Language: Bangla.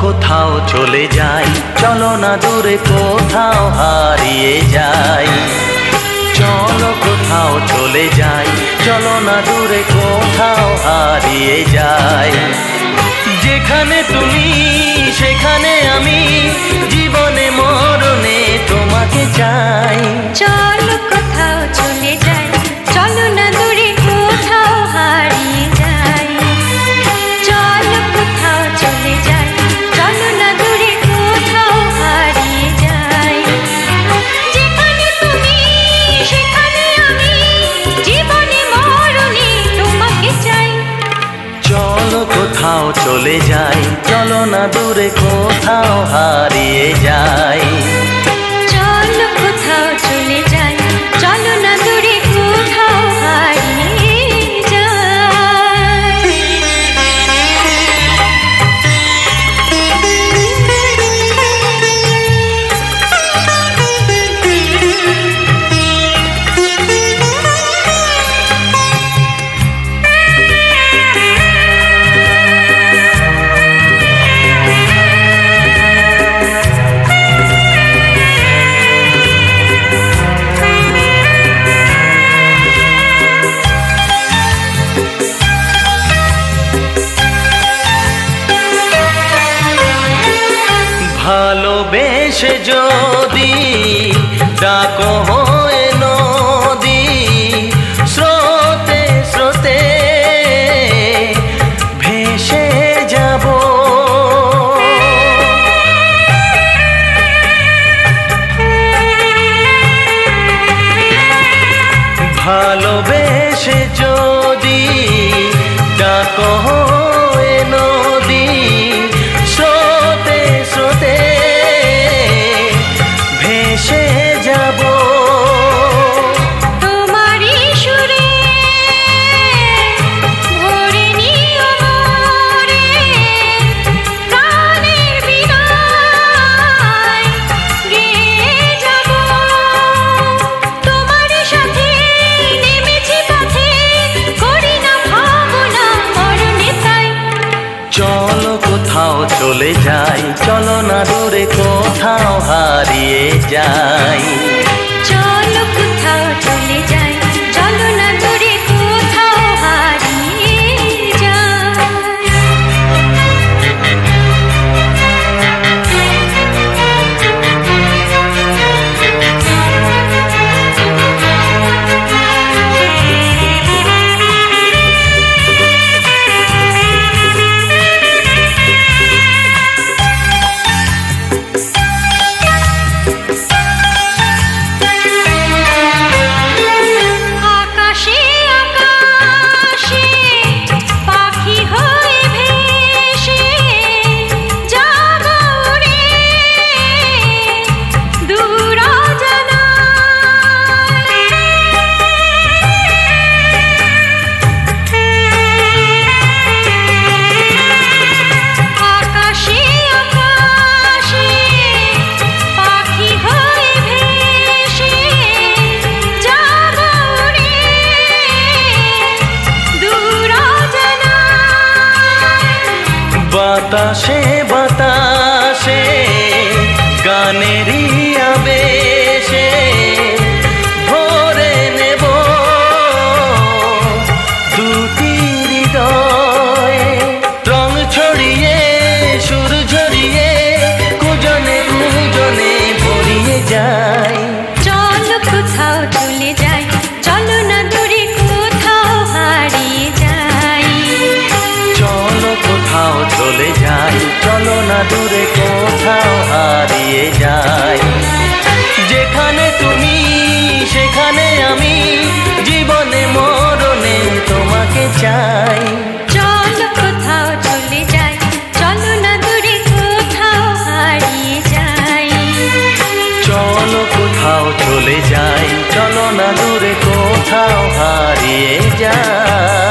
কোথাও চলে যাই, চলো না দূরে কোথাও হারিয়ে যাই। চলো কোথাও চলে যাই, চলো না দূরে কোথাও হারিয়ে যাই। যেখানে তুমি সেখানে আমি, জীবনে মরণে তোমাকে চাই। চলো কোথাও চলে যাই, চলো না দূরে কোথাও হারিয়ে যাই। চলো কোথাও চলে যাই, চলো না দূরে কোথাও হারিয়ে যাই। যেখানে তুমি সেখানে আমি, জীবনে মরণে তোমাকে চাই। চলো কোথাও চলে যাই, চলো না দূরে কোথাও হারিয়ে যাই। চলো কোথাও চলে যাই, চলো না দূরে কোথাও হারিয়ে যাই। ভালোবেসে যদি ডাকো হয়ে নদী, স্রোতে স্রোতে ভেসে যাব। ভালোবেসে যদি ডাকো হয়ে নদী, স্রোতে স্রোতে ভেসে যাব। তোমারই সুরে ভরে নিও মোরে, প্রাণের বিনায় গেয়ে যাব। তোমারই সাথে নেমেছি পথে, করি না ভাবনা মরণে তাই। চলো কোথাও চলে যাই, চলো না দূরে কোথাও হারিয়ে যাই। চলো কোথাও চলে যাই, চলো না দূরে কোথাও হারিয়ে আকাশে আকাশে পাখি হয়ে ভেসে যাব রে দূর অজানায়। আকাশে আকাশে পাখি হয়ে ভেসে যাব রে দূর অজানায়। বাতাসে বাতাসে গানেরই আবেশে ভরে নেব দুটি হৃদয়ে। রং ছড়িয়ে সুর ঝরিয়ে কুজনে কুজনে ভরিয়ে যাই। চলো কোথাও চলে যাই, চলো না দূরে কোথাও হারিয়ে যাই। চলো কোথাও চলে যাই, চলো না দূরে কোথাও হারিয়ে যাই। যেখানে তুমি সেখানে আমি, জীবনে মরণে তোমাকে চাই। চলো কোথাও চলে যাই, চলো না দূরে কোথাও হারিয়ে যাই। চলো কোথাও চলে যাই, চলো না দূরে কোথাও হারিয়ে যাই।